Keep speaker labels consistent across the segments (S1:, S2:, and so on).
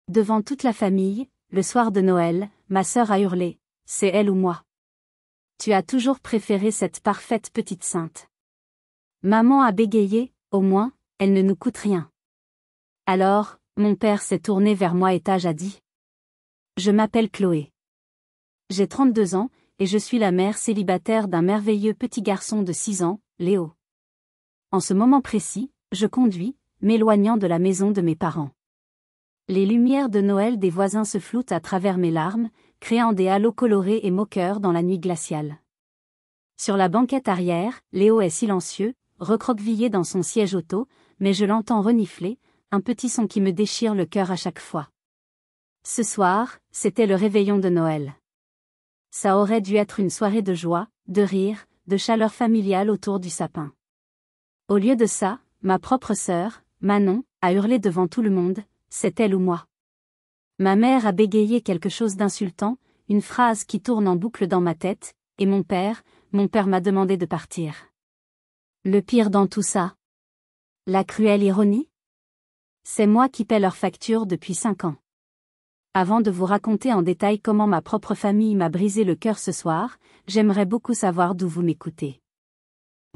S1: Devant toute la famille, le soir de Noël, ma sœur a hurlé, « C'est elle ou moi. Tu as toujours préféré cette parfaite petite sainte. » Maman a bégayé, « Au moins, elle ne nous coûte rien. » Alors, mon père s'est tourné vers moi et a dit. Je m'appelle Chloé. J'ai 32 ans, et je suis la mère célibataire d'un merveilleux petit garçon de 6 ans, Léo. En ce moment précis, je conduis, m'éloignant de la maison de mes parents. Les lumières de Noël des voisins se floutent à travers mes larmes, créant des halos colorés et moqueurs dans la nuit glaciale. Sur la banquette arrière, Léo est silencieux, recroquevillé dans son siège auto, mais je l'entends renifler, un petit son qui me déchire le cœur à chaque fois. Ce soir, c'était le réveillon de Noël. Ça aurait dû être une soirée de joie, de rire, de chaleur familiale autour du sapin. Au lieu de ça, ma propre sœur, Manon, a hurlé devant tout le monde, « C'est elle ou moi. » Ma mère a bégayé quelque chose d'insultant, une phrase qui tourne en boucle dans ma tête, et mon père m'a demandé de partir. Le pire dans tout ça. La cruelle ironie? C'est moi qui paie leurs factures depuis 5 ans. Avant de vous raconter en détail comment ma propre famille m'a brisé le cœur ce soir, j'aimerais beaucoup savoir d'où vous m'écoutez.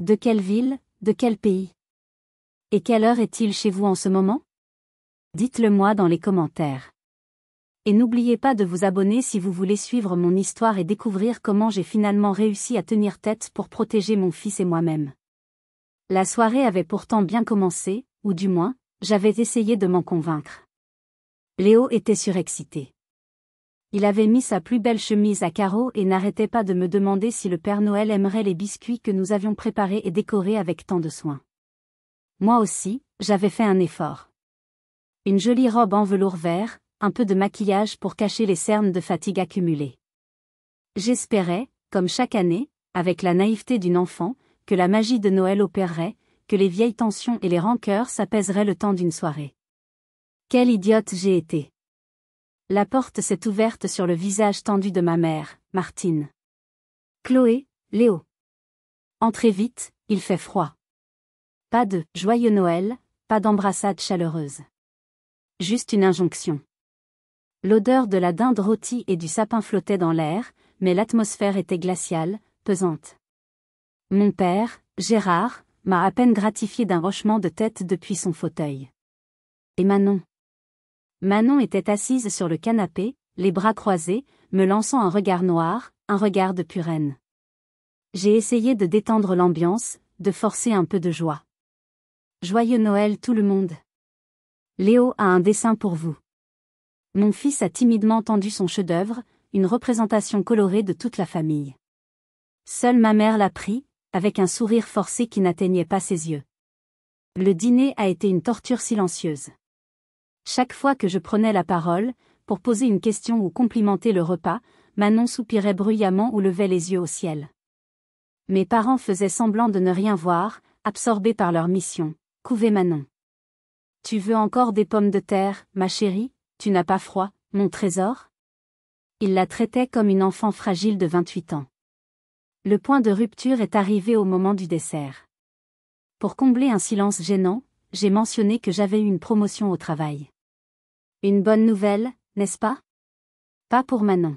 S1: De quelle ville, de quel pays? Et quelle heure est-il chez vous en ce moment? Dites-le moi dans les commentaires. Et n'oubliez pas de vous abonner si vous voulez suivre mon histoire et découvrir comment j'ai finalement réussi à tenir tête pour protéger mon fils et moi-même. La soirée avait pourtant bien commencé, ou du moins, j'avais essayé de m'en convaincre. Léo était surexcité. Il avait mis sa plus belle chemise à carreaux et n'arrêtait pas de me demander si le Père Noël aimerait les biscuits que nous avions préparés et décorés avec tant de soin. Moi aussi, j'avais fait un effort. Une jolie robe en velours vert, un peu de maquillage pour cacher les cernes de fatigue accumulées. J'espérais, comme chaque année, avec la naïveté d'une enfant, que la magie de Noël opérerait, que les vieilles tensions et les rancœurs s'apaiseraient le temps d'une soirée. Quelle idiote j'ai été. La porte s'est ouverte sur le visage tendu de ma mère, Martine. Chloé, Léo. Entrez vite, il fait froid. Pas de « Joyeux Noël », pas d'embrassade chaleureuse. Juste une injonction. L'odeur de la dinde rôtie et du sapin flottait dans l'air, mais l'atmosphère était glaciale, pesante. Mon père, Gérard, m'a à peine gratifié d'un hochement de tête depuis son fauteuil. Et Manon? Manon était assise sur le canapé, les bras croisés, me lançant un regard noir, un regard de pure haine. J'ai essayé de détendre l'ambiance, de forcer un peu de joie. Joyeux Noël tout le monde. Léo a un dessin pour vous. Mon fils a timidement tendu son chef-d'œuvre, une représentation colorée de toute la famille. Seule ma mère l'a pris, avec un sourire forcé qui n'atteignait pas ses yeux. Le dîner a été une torture silencieuse. Chaque fois que je prenais la parole, pour poser une question ou complimenter le repas, Manon soupirait bruyamment ou levait les yeux au ciel. Mes parents faisaient semblant de ne rien voir, absorbés par leur mission. Couvez Manon. Tu veux encore des pommes de terre, ma chérie, tu n'as pas froid, mon trésor? Il la traitait comme une enfant fragile de 28 ans. Le point de rupture est arrivé au moment du dessert. Pour combler un silence gênant, j'ai mentionné que j'avais eu une promotion au travail. Une bonne nouvelle, n'est-ce pas? Pas pour Manon.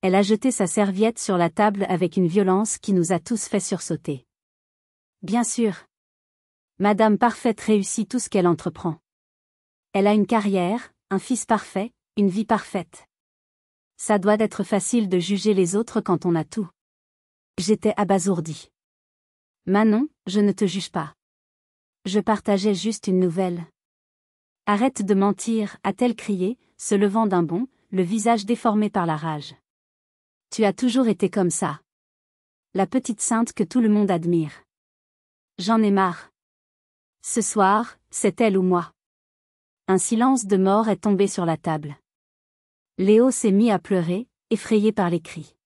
S1: Elle a jeté sa serviette sur la table avec une violence qui nous a tous fait sursauter. Bien sûr. Madame Parfaite réussit tout ce qu'elle entreprend. Elle a une carrière, un fils parfait, une vie parfaite. Ça doit être facile de juger les autres quand on a tout. J'étais abasourdie. Manon, je ne te juge pas. Je partageais juste une nouvelle. Arrête de mentir, a-t-elle crié, se levant d'un bond, le visage déformé par la rage. Tu as toujours été comme ça. La petite sainte que tout le monde admire. J'en ai marre. Ce soir, c'est elle ou moi. Un silence de mort est tombé sur la table. Léo s'est mis à pleurer, effrayé par les cris.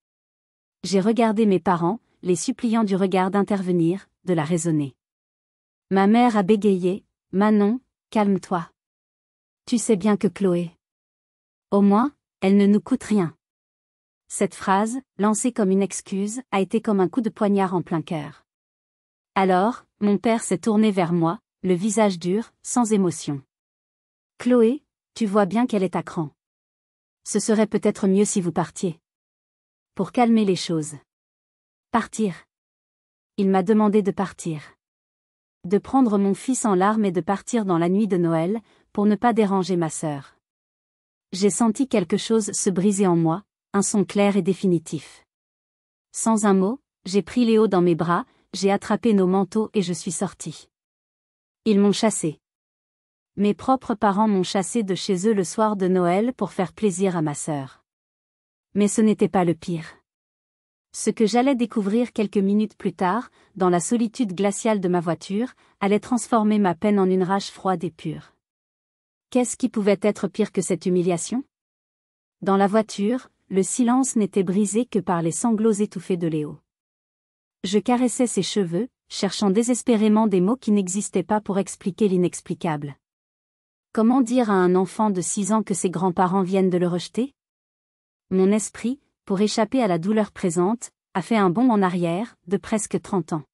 S1: J'ai regardé mes parents, les suppliant du regard d'intervenir, de la raisonner. Ma mère a bégayé, « Manon, calme-toi. Tu sais bien que Chloé. Au moins, elle ne nous coûte rien. » Cette phrase, lancée comme une excuse, a été comme un coup de poignard en plein cœur. Alors, mon père s'est tourné vers moi, le visage dur, sans émotion. « Chloé, Tu vois bien qu'elle est à cran. Ce serait peut-être mieux si vous partiez. Pour calmer les choses. Partir. Il m'a demandé de partir. De prendre mon fils en larmes et de partir dans la nuit de Noël, pour ne pas déranger ma sœur. J'ai senti quelque chose se briser en moi, un son clair et définitif. Sans un mot, j'ai pris Léo dans mes bras, j'ai attrapé nos manteaux et je suis sortie. Ils m'ont chassée. Mes propres parents m'ont chassée de chez eux le soir de Noël pour faire plaisir à ma sœur. Mais ce n'était pas le pire. Ce que j'allais découvrir quelques minutes plus tard, dans la solitude glaciale de ma voiture, allait transformer ma peine en une rage froide et pure. Qu'est-ce qui pouvait être pire que cette humiliation? Dans la voiture, le silence n'était brisé que par les sanglots étouffés de Léo. Je caressais ses cheveux, cherchant désespérément des mots qui n'existaient pas pour expliquer l'inexplicable. Comment dire à un enfant de 6 ans que ses grands-parents viennent de le rejeter? Mon esprit, pour échapper à la douleur présente, a fait un bond en arrière, de presque 30 ans.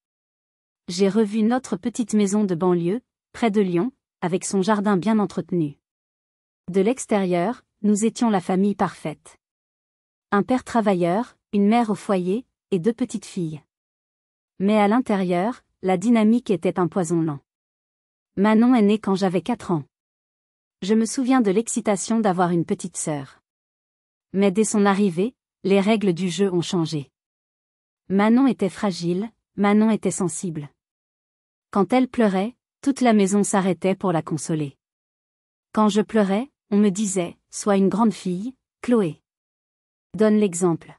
S1: J'ai revu notre petite maison de banlieue, près de Lyon, avec son jardin bien entretenu. De l'extérieur, nous étions la famille parfaite. Un père travailleur, une mère au foyer, et 2 petites filles. Mais à l'intérieur, la dynamique était un poison lent. Manon est née quand j'avais 4 ans. Je me souviens de l'excitation d'avoir une petite sœur. Mais dès son arrivée, les règles du jeu ont changé. Manon était fragile, Manon était sensible. Quand elle pleurait, toute la maison s'arrêtait pour la consoler. Quand je pleurais, on me disait, sois une grande fille, Chloé. Donne l'exemple.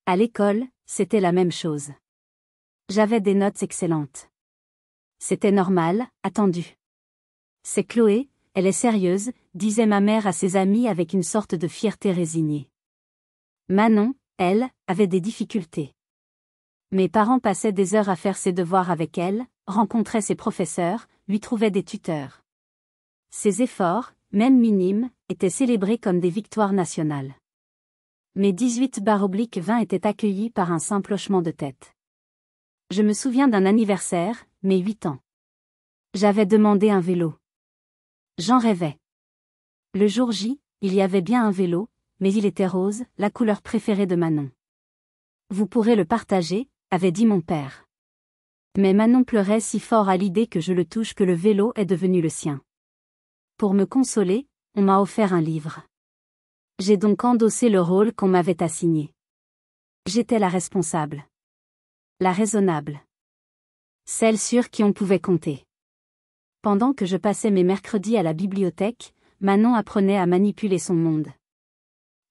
S1: À l'école, c'était la même chose. J'avais des notes excellentes. C'était normal, attendu. C'est Chloé, elle est sérieuse, disait ma mère à ses amis avec une sorte de fierté résignée. Manon, elle, avait des difficultés. Mes parents passaient des heures à faire ses devoirs avec elle, rencontraient ses professeurs, lui trouvaient des tuteurs. Ses efforts, même minimes, étaient célébrés comme des victoires nationales. Mes 18/20 étaient accueillis par un simple hochement de tête. Je me souviens d'un anniversaire, mes 8 ans. J'avais demandé un vélo. J'en rêvais. Le jour J, il y avait bien un vélo, mais il était rose, la couleur préférée de Manon. Vous pourrez le partager, avait dit mon père. Mais Manon pleurait si fort à l'idée que je le touche que le vélo est devenu le sien. Pour me consoler, on m'a offert un livre. J'ai donc endossé le rôle qu'on m'avait assigné. J'étais la responsable. La raisonnable. Celle sur qui on pouvait compter. Pendant que je passais mes mercredis à la bibliothèque, Manon apprenait à manipuler son monde.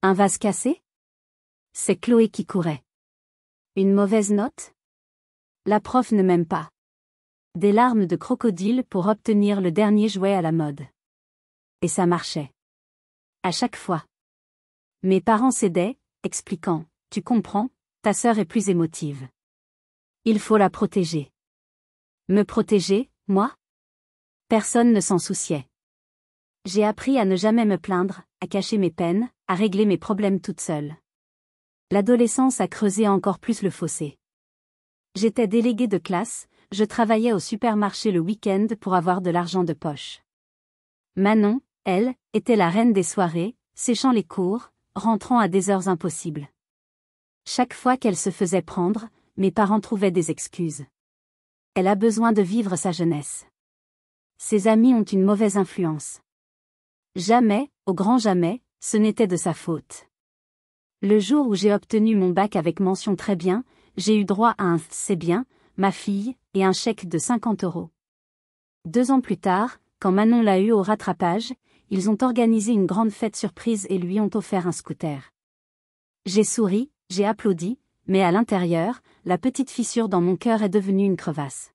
S1: Un vase cassé? C'est Chloé qui courait. Une mauvaise note? La prof ne m'aime pas. Des larmes de crocodile pour obtenir le dernier jouet à la mode. Et ça marchait. À chaque fois. Mes parents cédaient, expliquant, tu comprends, ta sœur est plus émotive. Il faut la protéger. Me protéger, moi? Personne ne s'en souciait. J'ai appris à ne jamais me plaindre, à cacher mes peines, à régler mes problèmes toute seule. L'adolescence a creusé encore plus le fossé. J'étais déléguée de classe, je travaillais au supermarché le week-end pour avoir de l'argent de poche. Manon, elle, était la reine des soirées, séchant les cours, rentrant à des heures impossibles. Chaque fois qu'elle se faisait prendre, mes parents trouvaient des excuses. Elle a besoin de vivre sa jeunesse. Ses amis ont une mauvaise influence. Jamais, au grand jamais, ce n'était de sa faute. Le jour où j'ai obtenu mon bac avec mention très bien, j'ai eu droit à un « c'est bien », ma fille, et un chèque de 50 €. 2 ans plus tard, quand Manon l'a eu au rattrapage, ils ont organisé une grande fête surprise et lui ont offert un scooter. J'ai souri, j'ai applaudi, mais à l'intérieur, la petite fissure dans mon cœur est devenue une crevasse.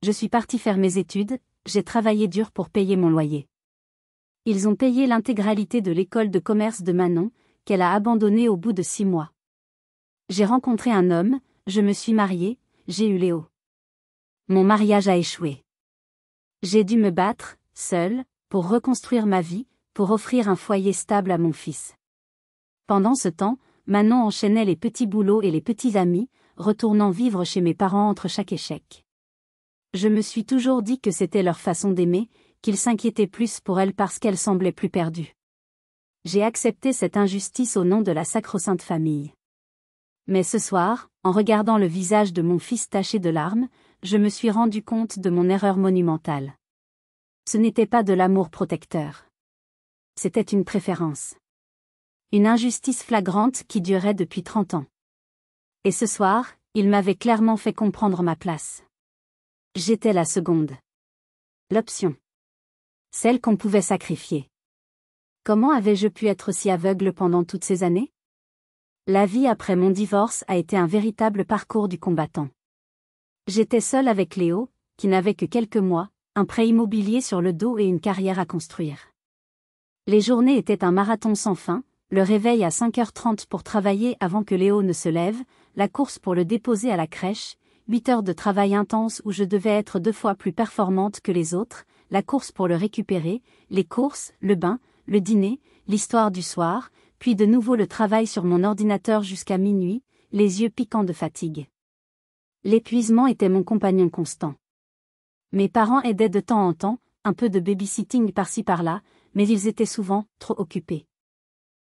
S1: Je suis partie faire mes études, j'ai travaillé dur pour payer mon loyer. Ils ont payé l'intégralité de l'école de commerce de Manon, qu'elle a abandonnée au bout de 6 mois. J'ai rencontré un homme, je me suis mariée, j'ai eu Léo. Mon mariage a échoué. J'ai dû me battre, seule, pour reconstruire ma vie, pour offrir un foyer stable à mon fils. Pendant ce temps, Manon enchaînait les petits boulots et les petits amis, retournant vivre chez mes parents entre chaque échec. Je me suis toujours dit que c'était leur façon d'aimer, qu'il s'inquiétait plus pour elle parce qu'elle semblait plus perdue. J'ai accepté cette injustice au nom de la sacro-sainte famille. Mais ce soir, en regardant le visage de mon fils taché de larmes, je me suis rendu compte de mon erreur monumentale. Ce n'était pas de l'amour protecteur. C'était une préférence. Une injustice flagrante qui durait depuis 30 ans. Et ce soir, il m'avait clairement fait comprendre ma place. J'étais la seconde. L'option. Celle qu'on pouvait sacrifier. Comment avais-je pu être si aveugle pendant toutes ces années? La vie après mon divorce a été un véritable parcours du combattant. J'étais seule avec Léo, qui n'avait que quelques mois, un prêt immobilier sur le dos et une carrière à construire. Les journées étaient un marathon sans fin, le réveil à 5h30 pour travailler avant que Léo ne se lève, la course pour le déposer à la crèche, 8 heures de travail intense où je devais être 2 fois plus performante que les autres, la course pour le récupérer, les courses, le bain, le dîner, l'histoire du soir, puis de nouveau le travail sur mon ordinateur jusqu'à minuit, les yeux piquants de fatigue. L'épuisement était mon compagnon constant. Mes parents aidaient de temps en temps, un peu de babysitting par-ci par-là, mais ils étaient souvent trop occupés.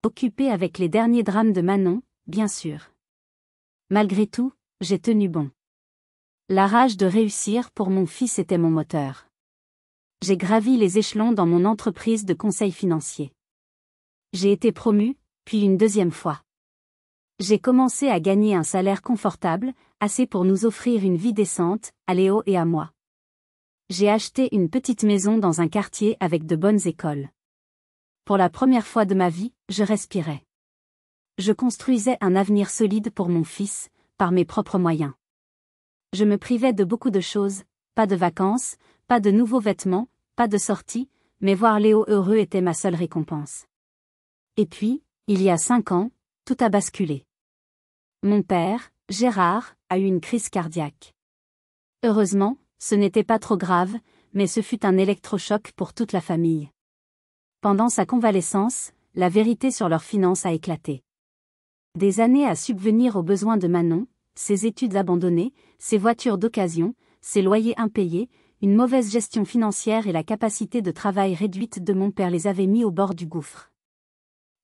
S1: Occupés avec les derniers drames de Manon, bien sûr. Malgré tout, j'ai tenu bon. La rage de réussir pour mon fils était mon moteur. J'ai gravi les échelons dans mon entreprise de conseil financier. J'ai été promue, puis une deuxième fois. J'ai commencé à gagner un salaire confortable, assez pour nous offrir une vie décente, à Léo et à moi. J'ai acheté une petite maison dans un quartier avec de bonnes écoles. Pour la première fois de ma vie, je respirais. Je construisais un avenir solide pour mon fils, par mes propres moyens. Je me privais de beaucoup de choses, pas de vacances, pas de nouveaux vêtements, pas de sorties, mais voir Léo heureux était ma seule récompense. Et puis, il y a 5 ans, tout a basculé. Mon père, Gérard, a eu une crise cardiaque. Heureusement, ce n'était pas trop grave, mais ce fut un électrochoc pour toute la famille. Pendant sa convalescence, la vérité sur leurs finances a éclaté. Des années à subvenir aux besoins de Manon, ses études abandonnées, ses voitures d'occasion, ses loyers impayés, une mauvaise gestion financière et la capacité de travail réduite de mon père les avaient mis au bord du gouffre.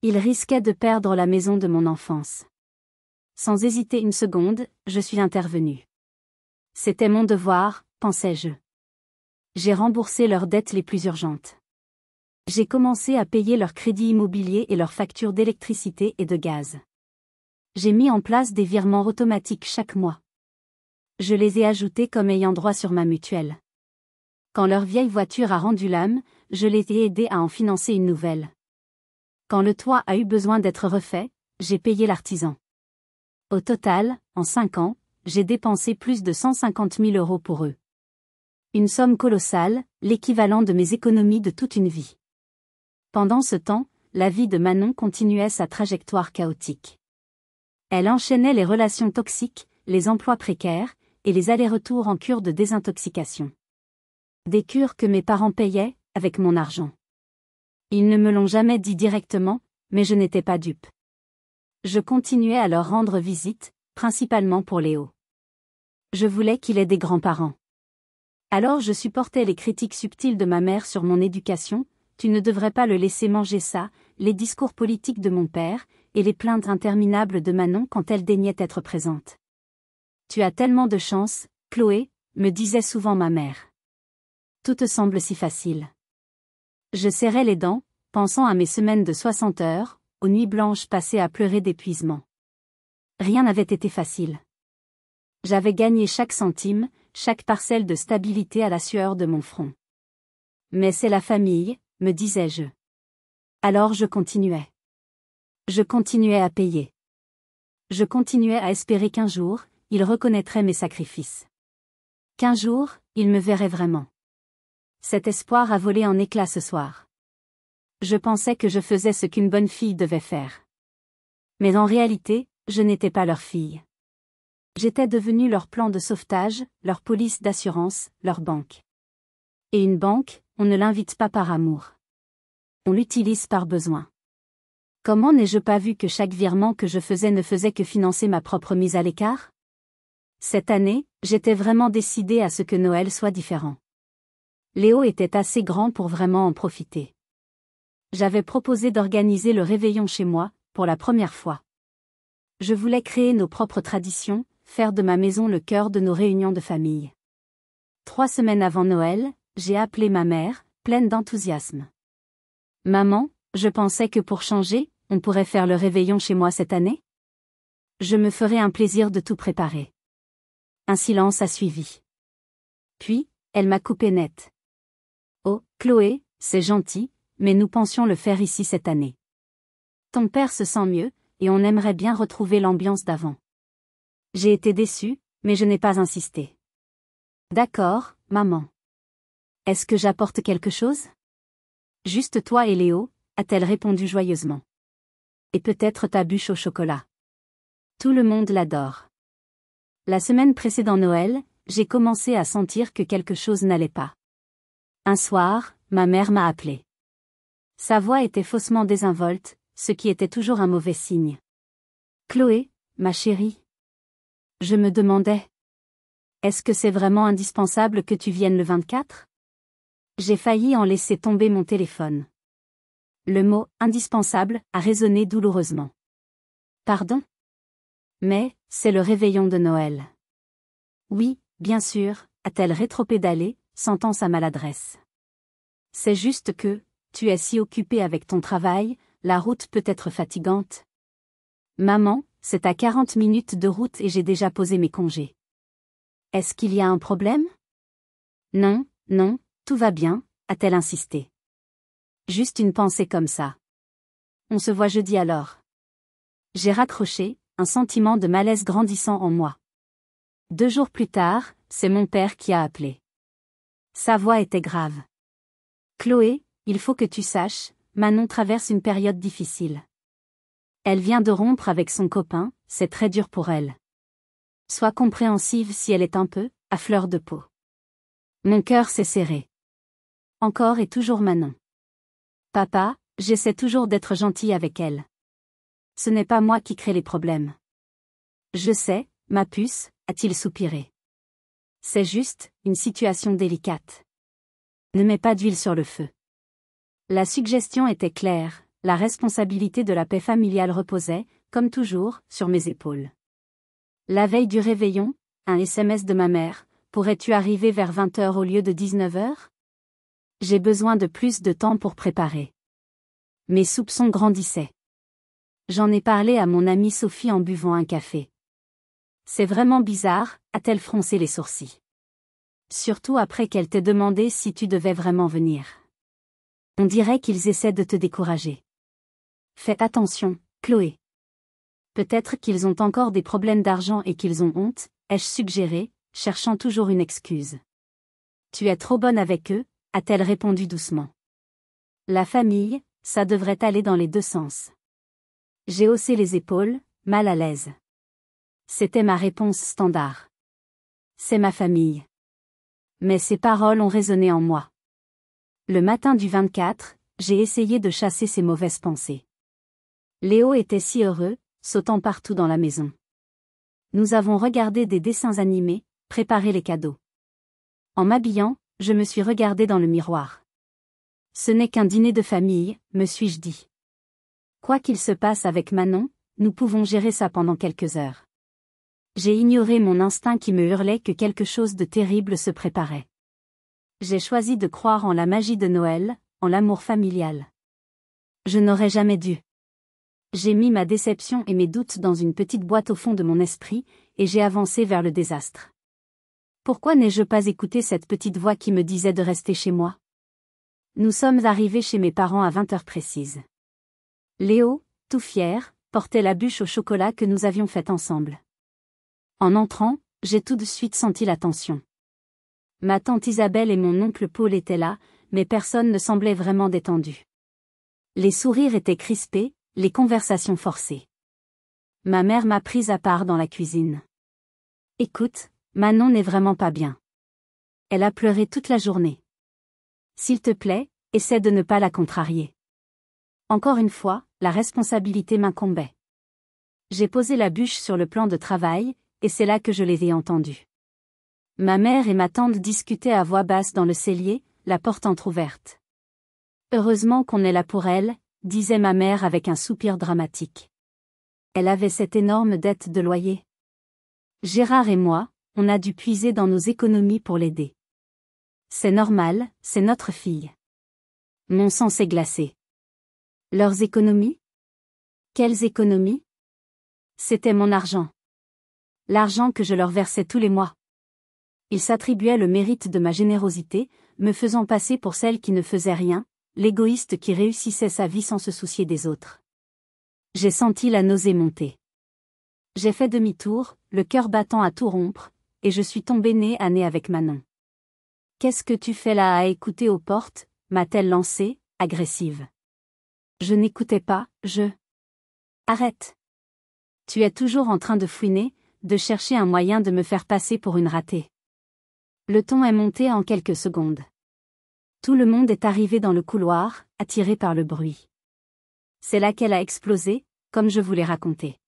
S1: Il risquait de perdre la maison de mon enfance. Sans hésiter une seconde, je suis intervenue. C'était mon devoir, pensais-je. J'ai remboursé leurs dettes les plus urgentes. J'ai commencé à payer leurs crédits immobiliers et leurs factures d'électricité et de gaz. J'ai mis en place des virements automatiques chaque mois. Je les ai ajoutés comme ayant droit sur ma mutuelle. Quand leur vieille voiture a rendu l'âme, je les ai aidés à en financer une nouvelle. Quand le toit a eu besoin d'être refait, j'ai payé l'artisan. Au total, en 5 ans, j'ai dépensé plus de 150 000 € pour eux. Une somme colossale, l'équivalent de mes économies de toute une vie. Pendant ce temps, la vie de Manon continuait sa trajectoire chaotique. Elle enchaînait les relations toxiques, les emplois précaires, et les allers-retours en cure de désintoxication. Des cures que mes parents payaient, avec mon argent. Ils ne me l'ont jamais dit directement, mais je n'étais pas dupe. Je continuais à leur rendre visite, principalement pour Léo. Je voulais qu'il ait des grands-parents. Alors je supportais les critiques subtiles de ma mère sur mon éducation, tu ne devrais pas le laisser manger ça, les discours politiques de mon père, et les plaintes interminables de Manon quand elle daignait être présente. Tu as tellement de chance, Chloé, me disait souvent ma mère. Tout te semble si facile. Je serrais les dents, pensant à mes semaines de 60 heures, aux nuits blanches passées à pleurer d'épuisement. Rien n'avait été facile. J'avais gagné chaque centime, chaque parcelle de stabilité à la sueur de mon front. Mais c'est la famille, me disais-je. Alors je continuais. Je continuais à payer. Je continuais à espérer qu'un jour, il reconnaîtrait mes sacrifices. Qu'un jour, il me verrait vraiment. Cet espoir a volé en éclats ce soir. Je pensais que je faisais ce qu'une bonne fille devait faire. Mais en réalité, je n'étais pas leur fille. J'étais devenue leur plan de sauvetage, leur police d'assurance, leur banque. Et une banque, on ne l'invite pas par amour. On l'utilise par besoin. Comment n'ai-je pas vu que chaque virement que je faisais ne faisait que financer ma propre mise à l'écart? Cette année, j'étais vraiment décidée à ce que Noël soit différent. Léo était assez grand pour vraiment en profiter. J'avais proposé d'organiser le réveillon chez moi, pour la première fois. Je voulais créer nos propres traditions, faire de ma maison le cœur de nos réunions de famille. 3 semaines avant Noël, j'ai appelé ma mère, pleine d'enthousiasme. Maman, je pensais que pour changer, on pourrait faire le réveillon chez moi cette année? Je me ferais un plaisir de tout préparer. Un silence a suivi. Puis, elle m'a coupé net. Oh, Chloé, c'est gentil, mais nous pensions le faire ici cette année. Ton père se sent mieux, et on aimerait bien retrouver l'ambiance d'avant. J'ai été déçue, mais je n'ai pas insisté. D'accord, maman. Est-ce que j'apporte quelque chose? Juste toi et Léo, a-t-elle répondu joyeusement. Et peut-être ta bûche au chocolat. Tout le monde l'adore. La semaine précédant Noël, j'ai commencé à sentir que quelque chose n'allait pas. Un soir, ma mère m'a appelé. Sa voix était faussement désinvolte, ce qui était toujours un mauvais signe. Chloé, ma chérie. Je me demandais. Est-ce que c'est vraiment indispensable que tu viennes le 24? J'ai failli en laisser tomber mon téléphone. Le mot « indispensable » a résonné douloureusement. Pardon? Mais, c'est le réveillon de Noël. Oui, bien sûr, a-t-elle rétropédalé, sentant sa maladresse. C'est juste que, tu es si occupée avec ton travail, la route peut être fatigante. Maman, c'est à 40 minutes de route et j'ai déjà posé mes congés. Est-ce qu'il y a un problème? Non, non, tout va bien, a-t-elle insisté. Juste une pensée comme ça. On se voit jeudi alors. J'ai raccroché, un sentiment de malaise grandissant en moi. 2 jours plus tard, c'est mon père qui a appelé. Sa voix était grave. Chloé, il faut que tu saches, Manon traverse une période difficile. Elle vient de rompre avec son copain, c'est très dur pour elle. Sois compréhensive si elle est un peu, à fleur de peau. Mon cœur s'est serré. Encore et toujours Manon. Papa, j'essaie toujours d'être gentil avec elle. Ce n'est pas moi qui crée les problèmes. Je sais, ma puce, a-t-il soupiré. C'est juste, une situation délicate. Ne mets pas d'huile sur le feu. La suggestion était claire, la responsabilité de la paix familiale reposait, comme toujours, sur mes épaules. La veille du réveillon, un SMS de ma mère, pourrais-tu arriver vers 20h au lieu de 19h? J'ai besoin de plus de temps pour préparer. Mes soupçons grandissaient. J'en ai parlé à mon amie Sophie en buvant un café. C'est vraiment bizarre, a-t-elle froncé les sourcils. Surtout après qu'elle t'ait demandé si tu devais vraiment venir. On dirait qu'ils essaient de te décourager. Fais attention, Chloé. Peut-être qu'ils ont encore des problèmes d'argent et qu'ils ont honte, ai-je suggéré, cherchant toujours une excuse. Tu es trop bonne avec eux, a-t-elle répondu doucement. La famille, ça devrait aller dans les 2 sens. J'ai haussé les épaules, mal à l'aise. C'était ma réponse standard. C'est ma famille. Mais ces paroles ont résonné en moi. Le matin du 24, j'ai essayé de chasser ces mauvaises pensées. Léo était si heureux, sautant partout dans la maison. Nous avons regardé des dessins animés, préparé les cadeaux. En m'habillant, je me suis regardée dans le miroir. Ce n'est qu'un dîner de famille, me suis-je dit. Quoi qu'il se passe avec Manon, nous pouvons gérer ça pendant quelques heures. J'ai ignoré mon instinct qui me hurlait que quelque chose de terrible se préparait. J'ai choisi de croire en la magie de Noël, en l'amour familial. Je n'aurais jamais dû. J'ai mis ma déception et mes doutes dans une petite boîte au fond de mon esprit, et j'ai avancé vers le désastre. Pourquoi n'ai-je pas écouté cette petite voix qui me disait de rester chez moi? Nous sommes arrivés chez mes parents à 20h précises. Léo, tout fier, portait la bûche au chocolat que nous avions faite ensemble. En entrant, j'ai tout de suite senti la tension. Ma tante Isabelle et mon oncle Paul étaient là, mais personne ne semblait vraiment détendu. Les sourires étaient crispés, les conversations forcées. Ma mère m'a prise à part dans la cuisine. Écoute, Manon n'est vraiment pas bien. Elle a pleuré toute la journée. S'il te plaît, essaie de ne pas la contrarier. Encore une fois, la responsabilité m'incombait. J'ai posé la bûche sur le plan de travail, et c'est là que je les ai entendus. Ma mère et ma tante discutaient à voix basse dans le cellier, la porte entr'ouverte. Heureusement qu'on est là pour elle, disait ma mère avec un soupir dramatique. Elle avait cette énorme dette de loyer. Gérard et moi, on a dû puiser dans nos économies pour l'aider. C'est normal, c'est notre fille. Mon sang s'est glacé. Leurs économies? Quelles économies? C'était mon argent. L'argent que je leur versais tous les mois. Ils s'attribuaient le mérite de ma générosité, me faisant passer pour celle qui ne faisait rien, l'égoïste qui réussissait sa vie sans se soucier des autres. J'ai senti la nausée monter. J'ai fait demi-tour, le cœur battant à tout rompre, et je suis tombée nez à nez avec Manon. « Qu'est-ce que tu fais là à écouter aux portes » m'a-t-elle lancée, agressive. Je n'écoutais pas, Arrête. Tu es toujours en train de fouiner, de chercher un moyen de me faire passer pour une ratée. Le ton est monté en quelques secondes. Tout le monde est arrivé dans le couloir, attiré par le bruit. C'est là qu'elle a explosé, comme je vous l'ai raconté.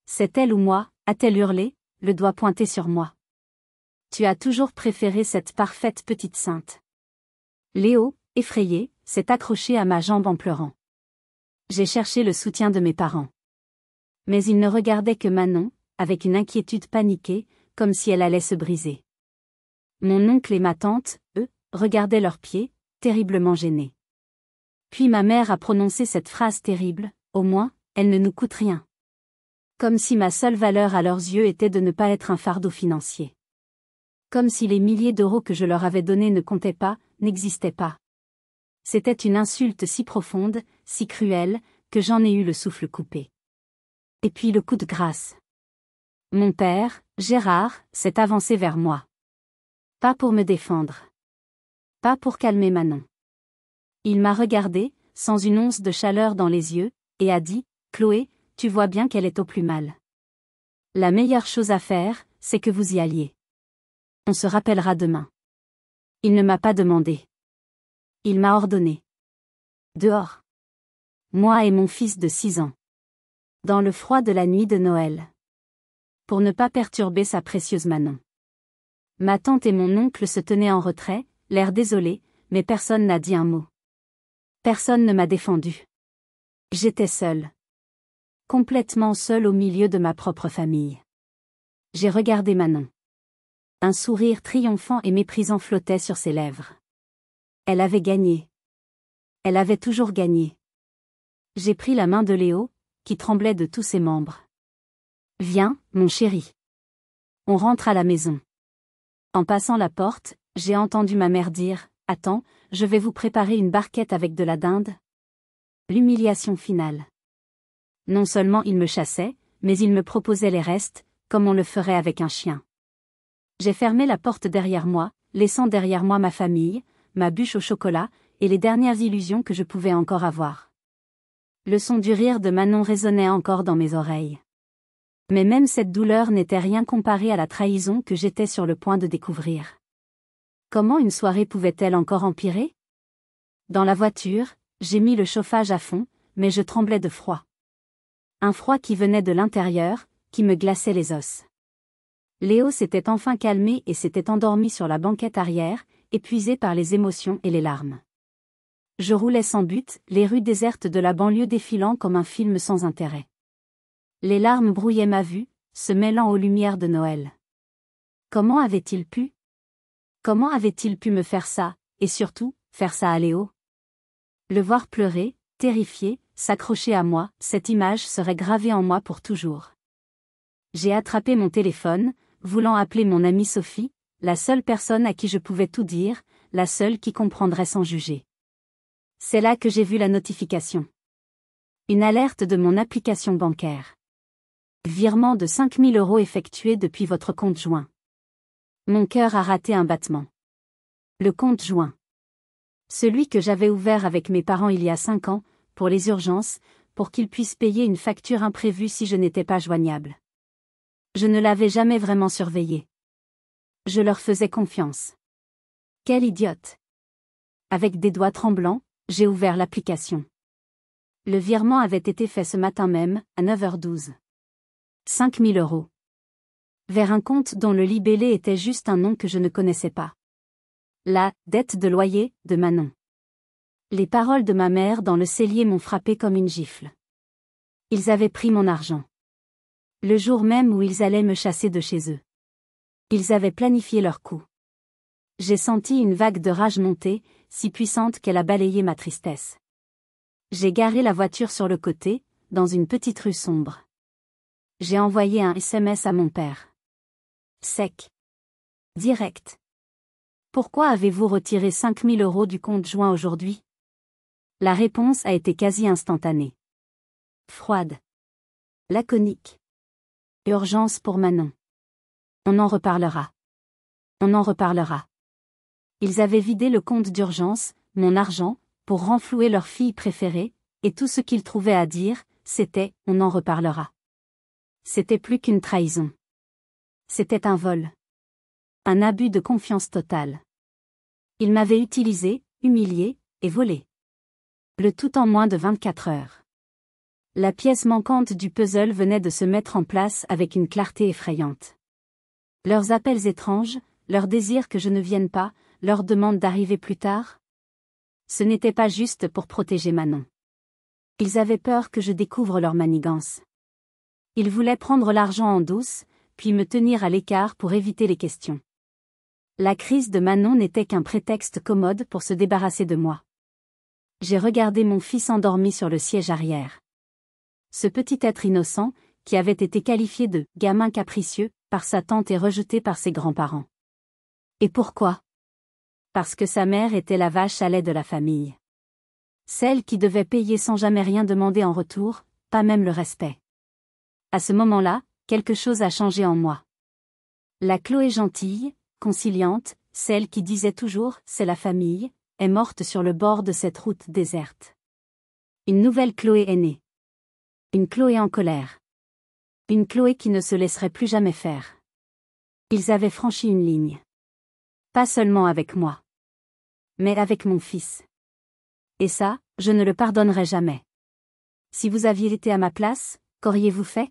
S1: C'est elle ou moi, a-t-elle hurlé, le doigt pointé sur moi. Tu as toujours préféré cette parfaite petite sainte. Léo, effrayé, s'est accroché à ma jambe en pleurant. J'ai cherché le soutien de mes parents. Mais ils ne regardaient que Manon, avec une inquiétude paniquée, comme si elle allait se briser. Mon oncle et ma tante, eux, regardaient leurs pieds, terriblement gênés. Puis ma mère a prononcé cette phrase terrible, au moins, elle ne nous coûte rien. Comme si ma seule valeur à leurs yeux était de ne pas être un fardeau financier. Comme si les milliers d'euros que je leur avais donnés ne comptaient pas, n'existaient pas. C'était une insulte si profonde, si cruelle, que j'en ai eu le souffle coupé. Et puis le coup de grâce. Mon père, Gérard, s'est avancé vers moi. Pas pour me défendre. Pas pour calmer Manon. Il m'a regardé, sans une once de chaleur dans les yeux, et a dit, « Chloé, tu vois bien qu'elle est au plus mal. La meilleure chose à faire, c'est que vous y alliez. On se rappellera demain. » Il ne m'a pas demandé. Il m'a ordonné. Dehors. Moi et mon fils de 6 ans. Dans le froid de la nuit de Noël. Pour ne pas perturber sa précieuse Manon. Ma tante et mon oncle se tenaient en retrait, l'air désolé, mais personne n'a dit un mot. Personne ne m'a défendu. J'étais seule. Complètement seule au milieu de ma propre famille. J'ai regardé Manon. Un sourire triomphant et méprisant flottait sur ses lèvres. Elle avait gagné. Elle avait toujours gagné. J'ai pris la main de Léo, qui tremblait de tous ses membres. « Viens, mon chéri. On rentre à la maison. » En passant la porte, j'ai entendu ma mère dire, « Attends, je vais vous préparer une barquette avec de la dinde. » L'humiliation finale. Non seulement il me chassait, mais il me proposait les restes, comme on le ferait avec un chien. J'ai fermé la porte derrière moi, laissant derrière moi ma famille, ma bûche au chocolat, et les dernières illusions que je pouvais encore avoir. Le son du rire de Manon résonnait encore dans mes oreilles. Mais même cette douleur n'était rien comparée à la trahison que j'étais sur le point de découvrir. Comment une soirée pouvait-elle encore empirer? Dans la voiture, j'ai mis le chauffage à fond, mais je tremblais de froid. Un froid qui venait de l'intérieur, qui me glaçait les os. Léo s'était enfin calmé et s'était endormi sur la banquette arrière, épuisé par les émotions et les larmes. Je roulais sans but, les rues désertes de la banlieue défilant comme un film sans intérêt. Les larmes brouillaient ma vue, se mêlant aux lumières de Noël. Comment avait-il pu? Comment avait-il pu me faire ça, et surtout, faire ça à Léo? Le voir pleurer, terrifié, s'accrocher à moi, cette image serait gravée en moi pour toujours. J'ai attrapé mon téléphone, voulant appeler mon amie Sophie, la seule personne à qui je pouvais tout dire, la seule qui comprendrait sans juger. C'est là que j'ai vu la notification. Une alerte de mon application bancaire. Virement de 5 000 € effectué depuis votre compte joint. Mon cœur a raté un battement. Le compte joint. Celui que j'avais ouvert avec mes parents il y a 5 ans, pour les urgences, pour qu'ils puissent payer une facture imprévue si je n'étais pas joignable. Je ne l'avais jamais vraiment surveillé. Je leur faisais confiance. Quelle idiote! Avec des doigts tremblants, j'ai ouvert l'application. Le virement avait été fait ce matin même, à 9h12. 5 000 €. Vers un compte dont le libellé était juste un nom que je ne connaissais pas. La dette de loyer de Manon. Les paroles de ma mère dans le cellier m'ont frappé comme une gifle. Ils avaient pris mon argent. Le jour même où ils allaient me chasser de chez eux. Ils avaient planifié leur coup. J'ai senti une vague de rage monter, si puissante qu'elle a balayé ma tristesse. J'ai garé la voiture sur le côté, dans une petite rue sombre. J'ai envoyé un SMS à mon père. Sec. Direct. Pourquoi avez-vous retiré 5 000 € du compte joint aujourd'hui? La réponse a été quasi instantanée. Froide. Laconique. Urgence pour Manon. On en reparlera. On en reparlera. Ils avaient vidé le compte d'urgence, mon argent, pour renflouer leur fille préférée, et tout ce qu'ils trouvaient à dire, c'était « on en reparlera ». C'était plus qu'une trahison. C'était un vol. Un abus de confiance total. Ils m'avaient utilisé, humilié, et volé. Le tout en moins de 24 heures. La pièce manquante du puzzle venait de se mettre en place avec une clarté effrayante. Leurs appels étranges, leur désir que je ne vienne pas, leur demande d'arriver plus tard. Ce n'était pas juste pour protéger Manon. Ils avaient peur que je découvre leur manigance. Ils voulaient prendre l'argent en douce, puis me tenir à l'écart pour éviter les questions. La crise de Manon n'était qu'un prétexte commode pour se débarrasser de moi. J'ai regardé mon fils endormi sur le siège arrière. Ce petit être innocent, qui avait été qualifié de « gamin capricieux » par sa tante et rejeté par ses grands-parents. Et pourquoi? Parce que sa mère était la vache à lait de la famille. Celle qui devait payer sans jamais rien demander en retour, pas même le respect. À ce moment-là, quelque chose a changé en moi. La Chloé gentille, conciliante, celle qui disait toujours « c'est la famille », est morte sur le bord de cette route déserte. Une nouvelle Chloé est née. Une Chloé en colère. Une Chloé qui ne se laisserait plus jamais faire. Ils avaient franchi une ligne. Pas seulement avec moi. Mais avec mon fils. Et ça, je ne le pardonnerai jamais. Si vous aviez été à ma place, qu'auriez-vous fait?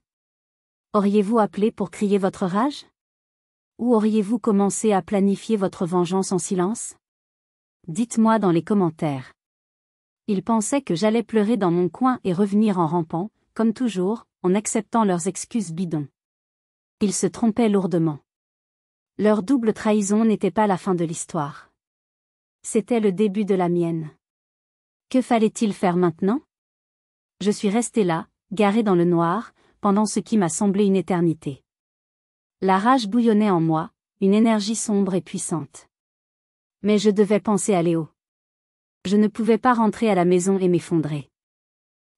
S1: Auriez-vous appelé pour crier votre rage? Ou auriez-vous commencé à planifier votre vengeance en silence? Dites-moi dans les commentaires. Ils pensaient que j'allais pleurer dans mon coin et revenir en rampant, comme toujours, en acceptant leurs excuses bidons. Ils se trompaient lourdement. Leur double trahison n'était pas la fin de l'histoire. C'était le début de la mienne. Que fallait-il faire maintenant? Je suis resté là, garé dans le noir, pendant ce qui m'a semblé une éternité. La rage bouillonnait en moi, une énergie sombre et puissante. Mais je devais penser à Léo. Je ne pouvais pas rentrer à la maison et m'effondrer.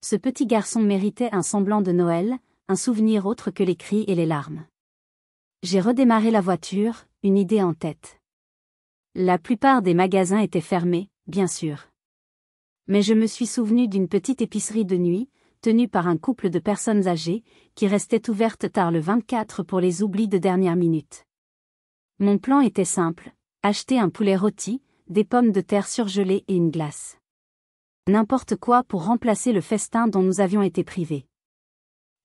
S1: Ce petit garçon méritait un semblant de Noël, un souvenir autre que les cris et les larmes. J'ai redémarré la voiture, une idée en tête. La plupart des magasins étaient fermés, bien sûr. Mais je me suis souvenu d'une petite épicerie de nuit, tenue par un couple de personnes âgées, qui restait ouverte tard le 24 pour les oublis de dernière minute. Mon plan était simple, acheter un poulet rôti, des pommes de terre surgelées et une glace. N'importe quoi pour remplacer le festin dont nous avions été privés.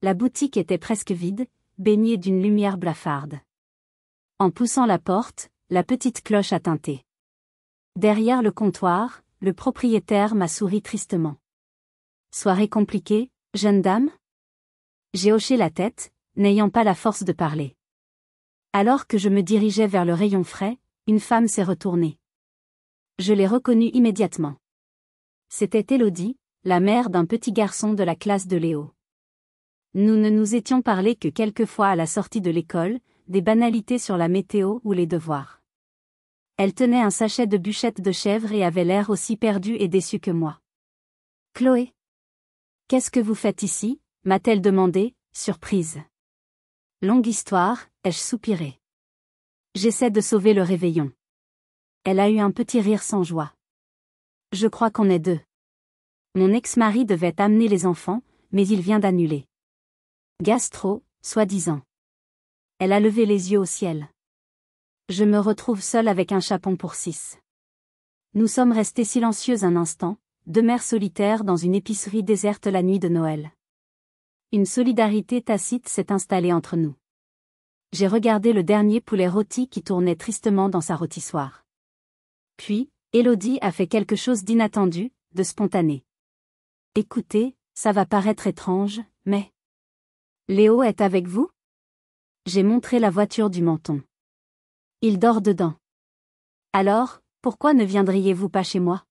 S1: La boutique était presque vide, baignée d'une lumière blafarde. En poussant la porte, la petite cloche a tinté. Derrière le comptoir, le propriétaire m'a souri tristement. Soirée compliquée, jeune dame? J'ai hoché la tête, n'ayant pas la force de parler. Alors que je me dirigeais vers le rayon frais, une femme s'est retournée. Je l'ai reconnue immédiatement. C'était Élodie, la mère d'un petit garçon de la classe de Léo. Nous ne nous étions parlé que quelques fois à la sortie de l'école, des banalités sur la météo ou les devoirs. Elle tenait un sachet de bûchettes de chèvre et avait l'air aussi perdue et déçue que moi. « Chloé? Qu'est-ce que vous faites ici ?» m'a-t-elle demandé, surprise. Longue histoire, ai-je soupiré. J'essaie de sauver le réveillon. Elle a eu un petit rire sans joie. Je crois qu'on est deux. Mon ex-mari devait amener les enfants, mais il vient d'annuler. Gastro, soi-disant. Elle a levé les yeux au ciel. Je me retrouve seule avec un chapon pour 6. Nous sommes restés silencieux un instant, deux mères solitaires dans une épicerie déserte la nuit de Noël. Une solidarité tacite s'est installée entre nous. J'ai regardé le dernier poulet rôti qui tournait tristement dans sa rôtissoire. Puis, Élodie a fait quelque chose d'inattendu, de spontané. Écoutez, ça va paraître étrange, mais... Léo est avec vous? J'ai montré la voiture du Menton. Il dort dedans. Alors, pourquoi ne viendriez-vous pas chez moi?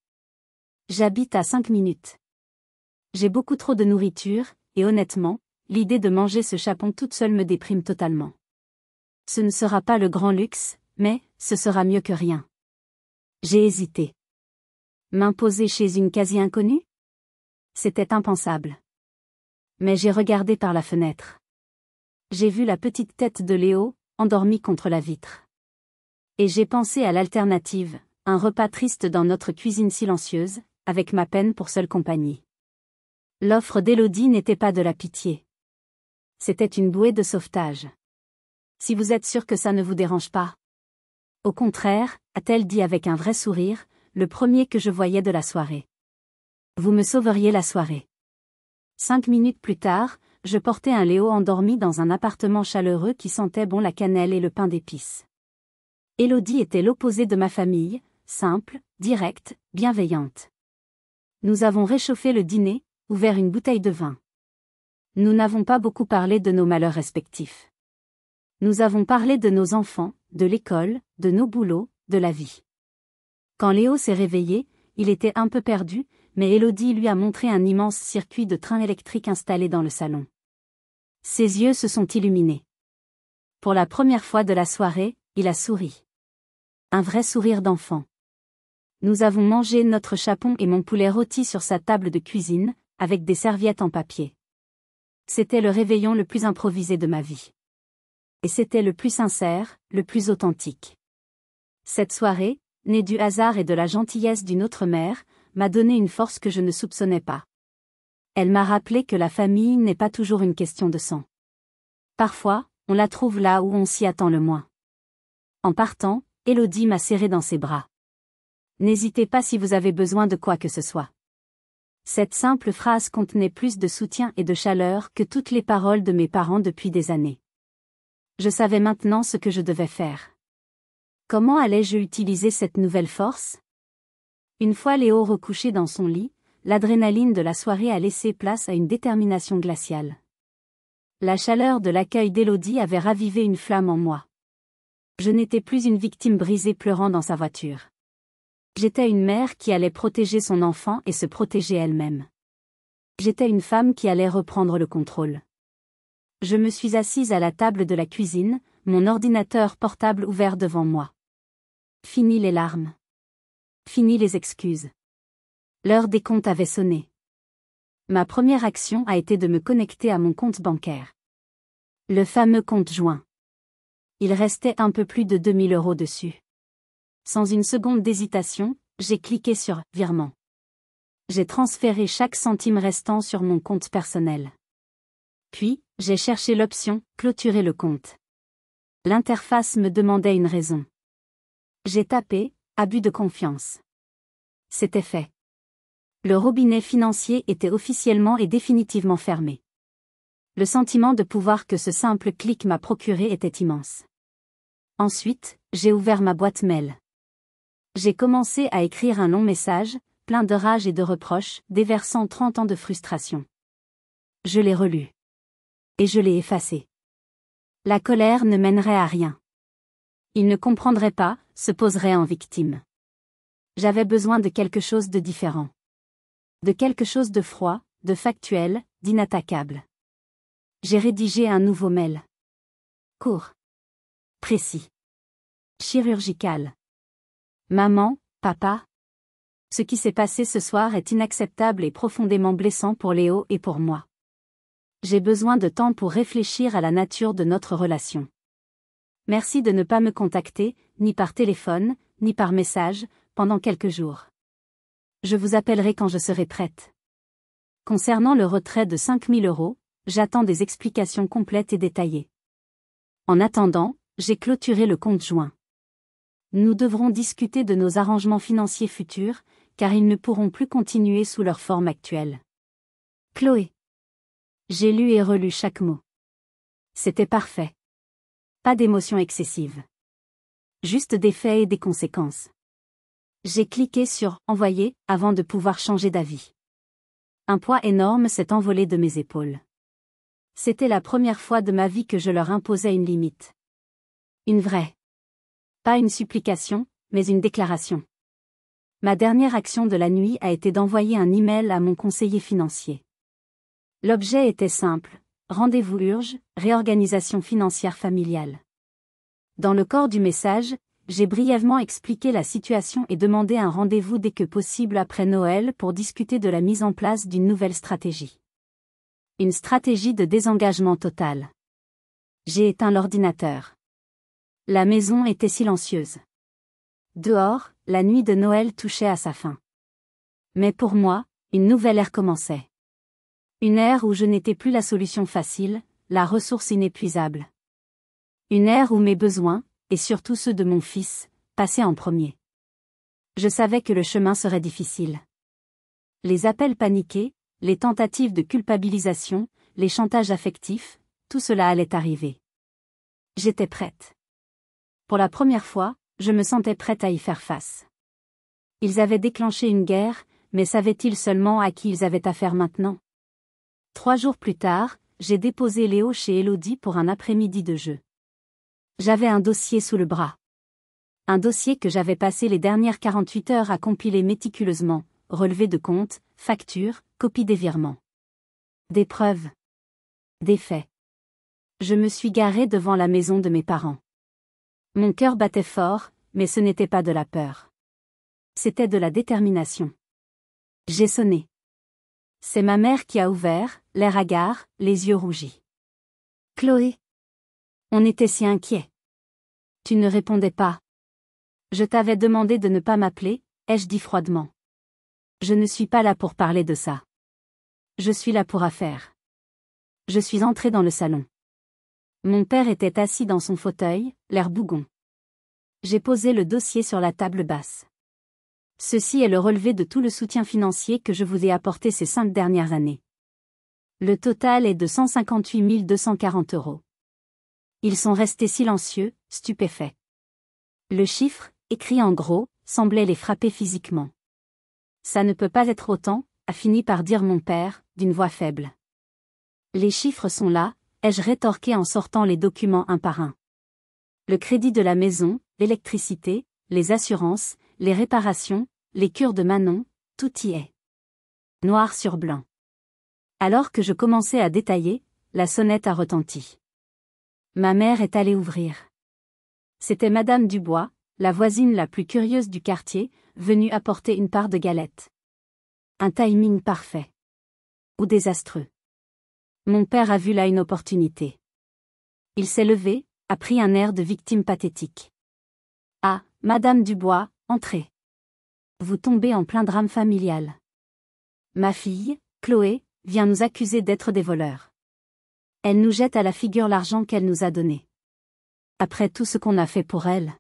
S1: J'habite à 5 minutes. J'ai beaucoup trop de nourriture, et honnêtement, l'idée de manger ce chapon toute seule me déprime totalement. Ce ne sera pas le grand luxe, mais ce sera mieux que rien. J'ai hésité. M'imposer chez une quasi-inconnue? C'était impensable. Mais j'ai regardé par la fenêtre. J'ai vu la petite tête de Léo, endormie contre la vitre. Et j'ai pensé à l'alternative, un repas triste dans notre cuisine silencieuse, avec ma peine pour seule compagnie. L'offre d'Élodie n'était pas de la pitié. C'était une bouée de sauvetage. Si vous êtes sûr que ça ne vous dérange pas. Au contraire, a-t-elle dit avec un vrai sourire, le premier que je voyais de la soirée. Vous me sauveriez la soirée. 5 minutes plus tard, je portais un Léo endormi dans un appartement chaleureux qui sentait bon la cannelle et le pain d'épices. Élodie était l'opposé de ma famille, simple, directe, bienveillante. Nous avons réchauffé le dîner, ouvert une bouteille de vin. Nous n'avons pas beaucoup parlé de nos malheurs respectifs. Nous avons parlé de nos enfants, de l'école, de nos boulots, de la vie. Quand Léo s'est réveillé, il était un peu perdu, mais Élodie lui a montré un immense circuit de train électrique installé dans le salon. Ses yeux se sont illuminés. Pour la première fois de la soirée, il a souri. Un vrai sourire d'enfant. Nous avons mangé notre chapon et mon poulet rôti sur sa table de cuisine, avec des serviettes en papier. C'était le réveillon le plus improvisé de ma vie. Et c'était le plus sincère, le plus authentique. Cette soirée, née du hasard et de la gentillesse d'une autre mère, m'a donné une force que je ne soupçonnais pas. Elle m'a rappelé que la famille n'est pas toujours une question de sang. Parfois, on la trouve là où on s'y attend le moins. En partant, Élodie m'a serré dans ses bras. N'hésitez pas si vous avez besoin de quoi que ce soit. Cette simple phrase contenait plus de soutien et de chaleur que toutes les paroles de mes parents depuis des années. Je savais maintenant ce que je devais faire. Comment allais-je utiliser cette nouvelle force? Une fois Léo recouché dans son lit, l'adrénaline de la soirée a laissé place à une détermination glaciale. La chaleur de l'accueil d'Élodie avait ravivé une flamme en moi. Je n'étais plus une victime brisée pleurant dans sa voiture. J'étais une mère qui allait protéger son enfant et se protéger elle-même. J'étais une femme qui allait reprendre le contrôle. Je me suis assise à la table de la cuisine, mon ordinateur portable ouvert devant moi. Fini les larmes. Fini les excuses. L'heure des comptes avait sonné. Ma première action a été de me connecter à mon compte bancaire. Le fameux compte joint. Il restait un peu plus de 2000 € dessus. Sans une seconde d'hésitation, j'ai cliqué sur « Virement ». J'ai transféré chaque centime restant sur mon compte personnel. Puis, j'ai cherché l'option « Clôturer le compte ». L'interface me demandait une raison. J'ai tapé « Abus de confiance ». C'était fait. Le robinet financier était officiellement et définitivement fermé. Le sentiment de pouvoir que ce simple clic m'a procuré était immense. Ensuite, j'ai ouvert ma boîte mail. J'ai commencé à écrire un long message, plein de rage et de reproches, déversant 30 ans de frustration. Je l'ai relu. Et je l'ai effacé. La colère ne mènerait à rien. Il ne comprendrait pas, se poserait en victime. J'avais besoin de quelque chose de différent. De quelque chose de froid, de factuel, d'inattaquable. J'ai rédigé un nouveau mail. Court. Précis. Chirurgical. Maman, papa. Ce qui s'est passé ce soir est inacceptable et profondément blessant pour Léo et pour moi. J'ai besoin de temps pour réfléchir à la nature de notre relation. Merci de ne pas me contacter, ni par téléphone, ni par message, pendant quelques jours. Je vous appellerai quand je serai prête. Concernant le retrait de 5000 €, j'attends des explications complètes et détaillées. En attendant, j'ai clôturé le compte joint. Nous devrons discuter de nos arrangements financiers futurs, car ils ne pourront plus continuer sous leur forme actuelle. Chloé. J'ai lu et relu chaque mot. C'était parfait. Pas d'émotion excessive. Juste des faits et des conséquences. J'ai cliqué sur « Envoyer » avant de pouvoir changer d'avis. Un poids énorme s'est envolé de mes épaules. C'était la première fois de ma vie que je leur imposais une limite. Une vraie. Pas une supplication, mais une déclaration. Ma dernière action de la nuit a été d'envoyer un email à mon conseiller financier. L'objet était simple, rendez-vous urge, réorganisation financière familiale. Dans le corps du message, j'ai brièvement expliqué la situation et demandé un rendez-vous dès que possible après Noël pour discuter de la mise en place d'une nouvelle stratégie. Une stratégie de désengagement total. J'ai éteint l'ordinateur. La maison était silencieuse. Dehors, la nuit de Noël touchait à sa fin. Mais pour moi, une nouvelle ère commençait. Une ère où je n'étais plus la solution facile, la ressource inépuisable. Une ère où mes besoins, et surtout ceux de mon fils, passaient en premier. Je savais que le chemin serait difficile. Les appels paniqués, les tentatives de culpabilisation, les chantages affectifs, tout cela allait arriver. J'étais prête. Pour la première fois, je me sentais prête à y faire face. Ils avaient déclenché une guerre, mais savaient-ils seulement à qui ils avaient affaire maintenant? 3 jours plus tard, j'ai déposé Léo chez Élodie pour un après-midi de jeu. J'avais un dossier sous le bras. Un dossier que j'avais passé les dernières 48 heures à compiler méticuleusement, relevé de comptes, factures, copies des virements. Des preuves. Des faits. Je me suis garée devant la maison de mes parents. Mon cœur battait fort, mais ce n'était pas de la peur. C'était de la détermination. J'ai sonné. C'est ma mère qui a ouvert, l'air hagard, les yeux rougis. Chloé. On était si inquiets. Tu ne répondais pas. Je t'avais demandé de ne pas m'appeler, ai-je dit froidement. Je ne suis pas là pour parler de ça. Je suis là pour affaires. Je suis entrée dans le salon. Mon père était assis dans son fauteuil, l'air bougon. J'ai posé le dossier sur la table basse. Ceci est le relevé de tout le soutien financier que je vous ai apporté ces 5 dernières années. Le total est de 158 240 €. Ils sont restés silencieux, stupéfaits. Le chiffre, écrit en gros, semblait les frapper physiquement. Ça ne peut pas être autant, a fini par dire mon père, d'une voix faible. Les chiffres sont là, ai-je rétorqué en sortant les documents un par un. Le crédit de la maison, l'électricité, les assurances, les réparations, les cures de Manon, tout y est. Noir sur blanc. Alors que je commençais à détailler, la sonnette a retenti. Ma mère est allée ouvrir. C'était Madame Dubois, la voisine la plus curieuse du quartier, venue apporter une part de galettes. Un timing parfait. Ou désastreux. Mon père a vu là une opportunité. Il s'est levé, a pris un air de victime pathétique. Ah, Madame Dubois, entrez. Vous tombez en plein drame familial. Ma fille, Chloé, vient nous accuser d'être des voleurs. Elle nous jette à la figure l'argent qu'elle nous a donné. Après tout ce qu'on a fait pour elle.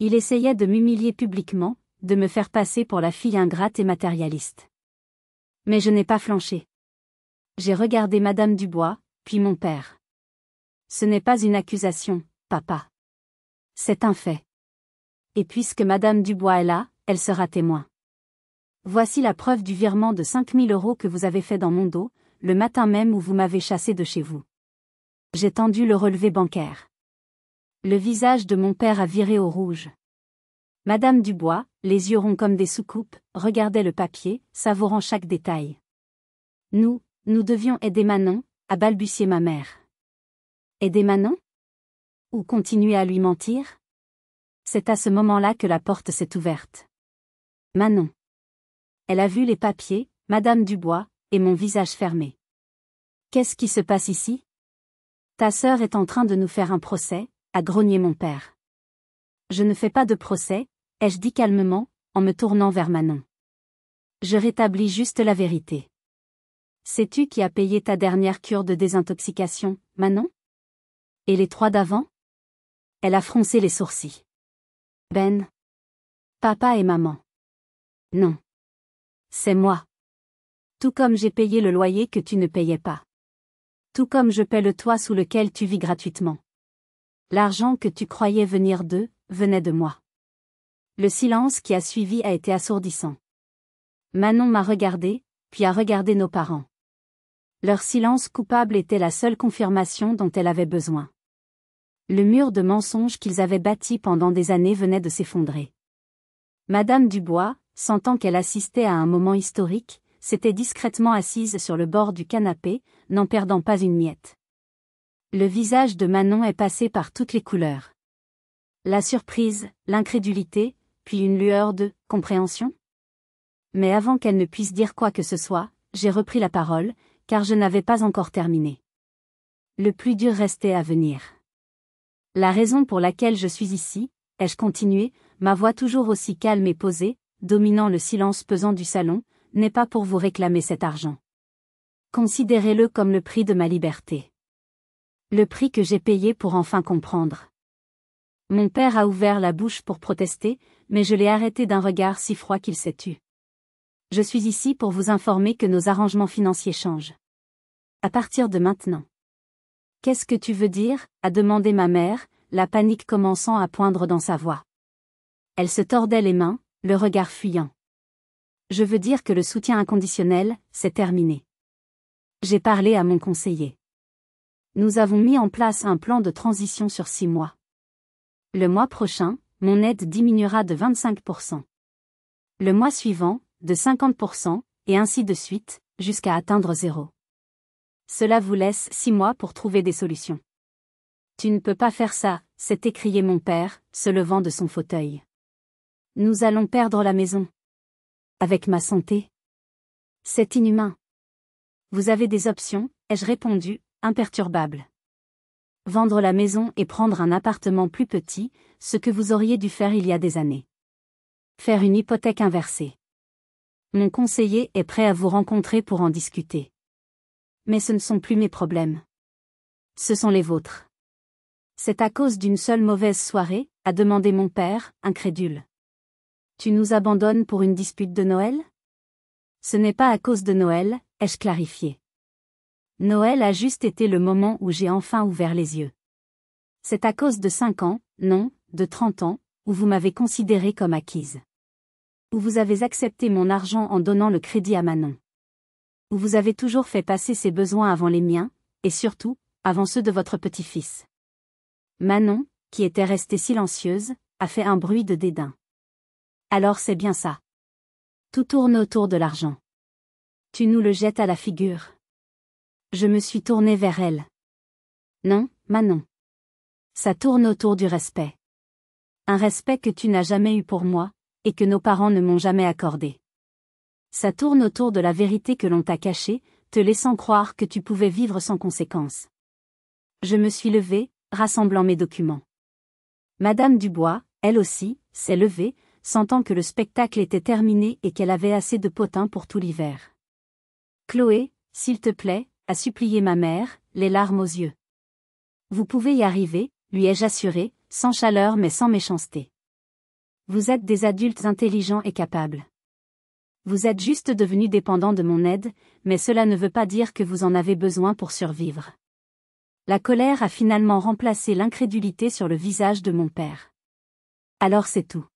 S1: Il essayait de m'humilier publiquement, de me faire passer pour la fille ingrate et matérialiste. Mais je n'ai pas flanché. J'ai regardé Madame Dubois, puis mon père. Ce n'est pas une accusation, papa. C'est un fait. Et puisque Madame Dubois est là, elle sera témoin. Voici la preuve du virement de 5 000 € que vous avez fait dans mon dos, le matin même où vous m'avez chassé de chez vous. J'ai tendu le relevé bancaire. Le visage de mon père a viré au rouge. Madame Dubois, les yeux ronds comme des soucoupes, regardait le papier, savourant chaque détail. Nous devions aider Manon, a balbutié ma mère. Aider Manon? Ou continuer à lui mentir? C'est à ce moment-là que la porte s'est ouverte. Manon. Elle a vu les papiers, Madame Dubois, et mon visage fermé. Qu'est-ce qui se passe ici? Ta sœur est en train de nous faire un procès, a grogné mon père. Je ne fais pas de procès, ai-je dit calmement, en me tournant vers Manon. Je rétablis juste la vérité. Sais-tu qui a payé ta dernière cure de désintoxication, Manon? Et les 3 d'avant? Elle a froncé les sourcils. Ben. Papa et maman. Non. C'est moi. Tout comme j'ai payé le loyer que tu ne payais pas. Tout comme je paie le toit sous lequel tu vis gratuitement. L'argent que tu croyais venir d'eux, venait de moi. Le silence qui a suivi a été assourdissant. Manon m'a regardé, puis a regardé nos parents. Leur silence coupable était la seule confirmation dont elle avait besoin. Le mur de mensonges qu'ils avaient bâti pendant des années venait de s'effondrer. Madame Dubois, sentant qu'elle assistait à un moment historique, s'était discrètement assise sur le bord du canapé, n'en perdant pas une miette. Le visage de Manon est passé par toutes les couleurs. La surprise, l'incrédulité, puis une lueur de compréhension. Mais avant qu'elle ne puisse dire quoi que ce soit, j'ai repris la parole, car je n'avais pas encore terminé. Le plus dur restait à venir. La raison pour laquelle je suis ici, ai-je continué, ma voix toujours aussi calme et posée, dominant le silence pesant du salon, n'est pas pour vous réclamer cet argent. Considérez-le comme le prix de ma liberté. Le prix que j'ai payé pour enfin comprendre. Mon père a ouvert la bouche pour protester, mais je l'ai arrêté d'un regard si froid qu'il s'est tu. Je suis ici pour vous informer que nos arrangements financiers changent. À partir de maintenant. Qu'est-ce que tu veux dire, a demandé ma mère, la panique commençant à poindre dans sa voix. Elle se tordait les mains, le regard fuyant. Je veux dire que le soutien inconditionnel, c'est terminé. J'ai parlé à mon conseiller. Nous avons mis en place un plan de transition sur 6 mois. Le mois prochain, mon aide diminuera de 25%. Le mois suivant, de 50%, et ainsi de suite, jusqu'à atteindre 0. Cela vous laisse 6 mois pour trouver des solutions. Tu ne peux pas faire ça, s'est écrié mon père, se levant de son fauteuil. Nous allons perdre la maison. Avec ma santé. C'est inhumain. Vous avez des options, ai-je répondu, imperturbable. Vendre la maison et prendre un appartement plus petit, ce que vous auriez dû faire il y a des années. Faire une hypothèque inversée. Mon conseiller est prêt à vous rencontrer pour en discuter. Mais ce ne sont plus mes problèmes. Ce sont les vôtres. C'est à cause d'une seule mauvaise soirée, a demandé mon père, incrédule. Tu nous abandonnes pour une dispute de Noël? Ce n'est pas à cause de Noël, ai-je clarifié. Noël a juste été le moment où j'ai enfin ouvert les yeux. C'est à cause de 5 ans, non, de 30 ans, où vous m'avez considérée comme acquise. Où vous avez accepté mon argent en donnant le crédit à Manon. Où vous avez toujours fait passer ses besoins avant les miens, et surtout, avant ceux de votre petit-fils. Manon, qui était restée silencieuse, a fait un bruit de dédain. Alors c'est bien ça. Tout tourne autour de l'argent. Tu nous le jettes à la figure. Je me suis tournée vers elle. Non, Manon. Ça tourne autour du respect. Un respect que tu n'as jamais eu pour moi, et que nos parents ne m'ont jamais accordé. Ça tourne autour de la vérité que l'on t'a cachée, te laissant croire que tu pouvais vivre sans conséquence. Je me suis levée, rassemblant mes documents. Madame Dubois, elle aussi, s'est levée, sentant que le spectacle était terminé et qu'elle avait assez de potins pour tout l'hiver. Chloé, s'il te plaît, a supplié ma mère, les larmes aux yeux. Vous pouvez y arriver, lui ai-je assuré, sans chaleur mais sans méchanceté. Vous êtes des adultes intelligents et capables. Vous êtes juste devenus dépendants de mon aide, mais cela ne veut pas dire que vous en avez besoin pour survivre. La colère a finalement remplacé l'incrédulité sur le visage de mon père. Alors c'est tout.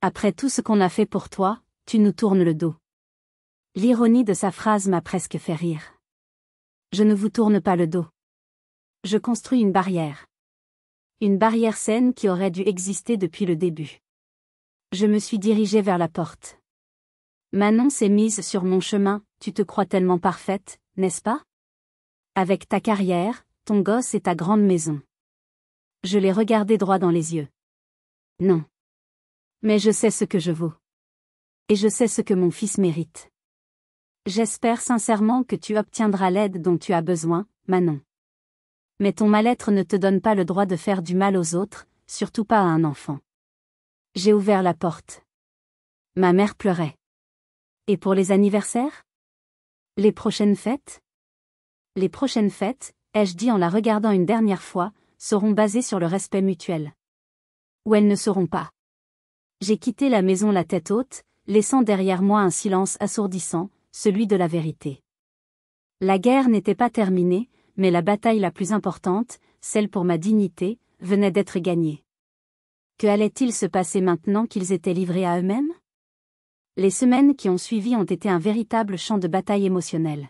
S1: Après tout ce qu'on a fait pour toi, tu nous tournes le dos. L'ironie de sa phrase m'a presque fait rire. Je ne vous tourne pas le dos. Je construis une barrière. Une barrière saine qui aurait dû exister depuis le début. Je me suis dirigée vers la porte. Manon s'est mise sur mon chemin, tu te crois tellement parfaite, n'est-ce pas? Avec ta carrière, ton gosse et ta grande maison. Je l'ai regardé droit dans les yeux. Non. Mais je sais ce que je vaux. Et je sais ce que mon fils mérite. J'espère sincèrement que tu obtiendras l'aide dont tu as besoin, Manon. Mais ton mal-être ne te donne pas le droit de faire du mal aux autres, surtout pas à un enfant. J'ai ouvert la porte. Ma mère pleurait. Et pour les anniversaires? Les prochaines fêtes? Les prochaines fêtes, ai-je dit en la regardant une dernière fois, seront basées sur le respect mutuel. Ou elles ne seront pas. J'ai quitté la maison la tête haute, laissant derrière moi un silence assourdissant, celui de la vérité. La guerre n'était pas terminée, mais la bataille la plus importante, celle pour ma dignité, venait d'être gagnée. Que allait-il se passer maintenant qu'ils étaient livrés à eux-mêmes? Les semaines qui ont suivi ont été un véritable champ de bataille émotionnel.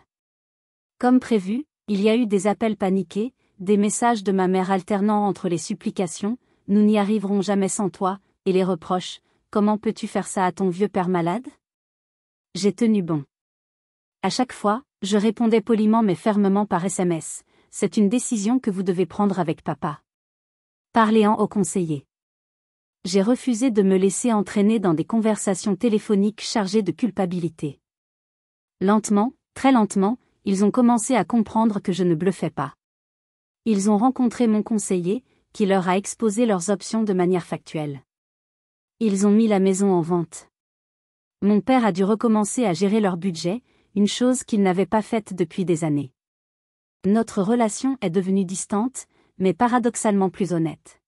S1: Comme prévu, il y a eu des appels paniqués, des messages de ma mère alternant entre les supplications, « Nous n'y arriverons jamais sans toi », et les reproches, « Comment peux-tu faire ça à ton vieux père malade ?» J'ai tenu bon. À chaque fois, je répondais poliment mais fermement par SMS, « C'est une décision que vous devez prendre avec papa. » Parléant au conseiller. J'ai refusé de me laisser entraîner dans des conversations téléphoniques chargées de culpabilité. Lentement, très lentement, ils ont commencé à comprendre que je ne bluffais pas. Ils ont rencontré mon conseiller, qui leur a exposé leurs options de manière factuelle. Ils ont mis la maison en vente. Mon père a dû recommencer à gérer leur budget, une chose qu'il n'avait pas faite depuis des années. Notre relation est devenue distante, mais paradoxalement plus honnête.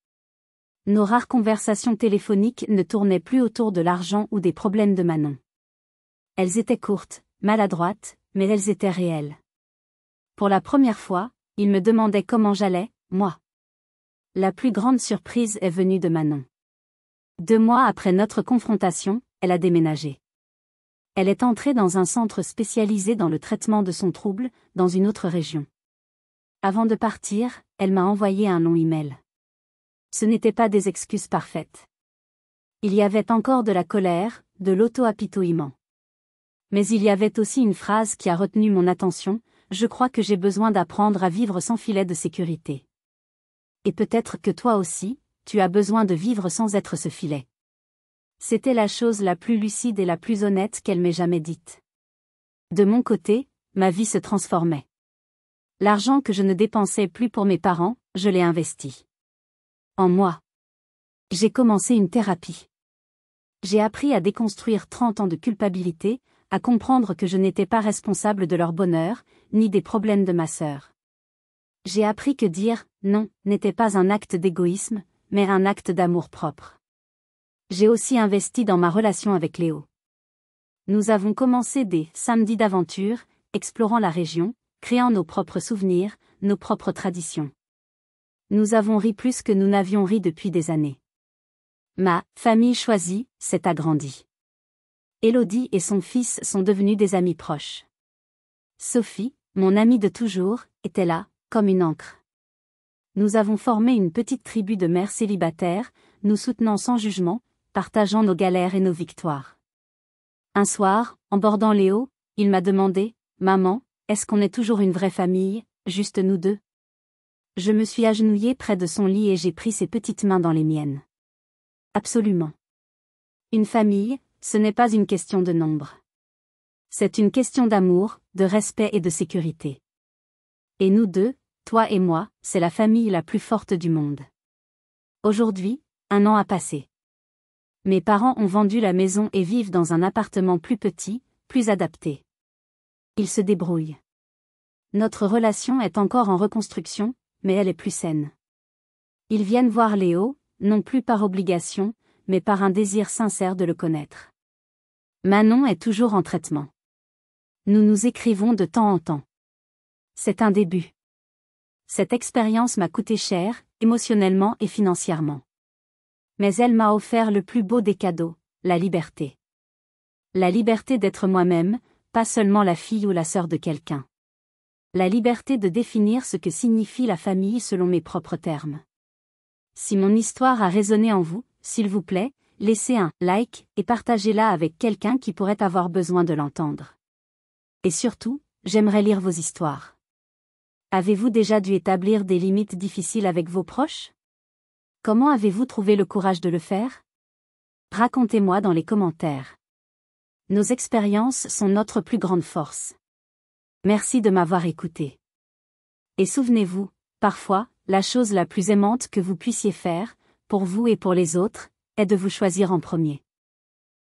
S1: Nos rares conversations téléphoniques ne tournaient plus autour de l'argent ou des problèmes de Manon. Elles étaient courtes, maladroites, mais elles étaient réelles. Pour la première fois, il me demandait comment j'allais, moi. La plus grande surprise est venue de Manon. 2 mois après notre confrontation, elle a déménagé. Elle est entrée dans un centre spécialisé dans le traitement de son trouble, dans une autre région. Avant de partir, elle m'a envoyé un long email. Ce n'étaient pas des excuses parfaites. Il y avait encore de la colère, de l'auto-apitoiement. Mais il y avait aussi une phrase qui a retenu mon attention, « Je crois que j'ai besoin d'apprendre à vivre sans filet de sécurité. » Et peut-être que toi aussi, tu as besoin de vivre sans être ce filet. C'était la chose la plus lucide et la plus honnête qu'elle m'ait jamais dite. De mon côté, ma vie se transformait. L'argent que je ne dépensais plus pour mes parents, je l'ai investi. En moi. J'ai commencé une thérapie. J'ai appris à déconstruire 30 ans de culpabilité, à comprendre que je n'étais pas responsable de leur bonheur, ni des problèmes de ma sœur. J'ai appris que dire « non » n'était pas un acte d'égoïsme, mais un acte d'amour-propre. J'ai aussi investi dans ma relation avec Léo. Nous avons commencé des « samedis d'aventure », explorant la région, créant nos propres souvenirs, nos propres traditions. Nous avons ri plus que nous n'avions ri depuis des années. Ma « famille choisie » s'est agrandie. Élodie et son fils sont devenus des amis proches. Sophie, mon amie de toujours, était là, comme une ancre. Nous avons formé une petite tribu de mères célibataires, nous soutenant sans jugement, partageant nos galères et nos victoires. Un soir, en bordant Léo, il m'a demandé, « Maman, est-ce qu'on est toujours une vraie famille, juste nous deux ?» Je me suis agenouillée près de son lit et j'ai pris ses petites mains dans les miennes. Absolument. Une famille, ce n'est pas une question de nombre. C'est une question d'amour, de respect et de sécurité. Et nous deux, toi et moi, c'est la famille la plus forte du monde. Aujourd'hui, 1 an a passé. Mes parents ont vendu la maison et vivent dans un appartement plus petit, plus adapté. Ils se débrouillent. Notre relation est encore en reconstruction, mais elle est plus saine. Ils viennent voir Léo, non plus par obligation, mais par un désir sincère de le connaître. Manon est toujours en traitement. Nous nous écrivons de temps en temps. C'est un début. Cette expérience m'a coûté cher, émotionnellement et financièrement. Mais elle m'a offert le plus beau des cadeaux, la liberté. La liberté d'être moi-même, pas seulement la fille ou la sœur de quelqu'un. La liberté de définir ce que signifie la famille selon mes propres termes. Si mon histoire a résonné en vous, s'il vous plaît, laissez un like et partagez-la avec quelqu'un qui pourrait avoir besoin de l'entendre. Et surtout, j'aimerais lire vos histoires. Avez-vous déjà dû établir des limites difficiles avec vos proches? Comment avez-vous trouvé le courage de le faire? Racontez-moi dans les commentaires. Nos expériences sont notre plus grande force. Merci de m'avoir écouté. Et souvenez-vous, parfois, la chose la plus aimante que vous puissiez faire, pour vous et pour les autres, est de vous choisir en premier.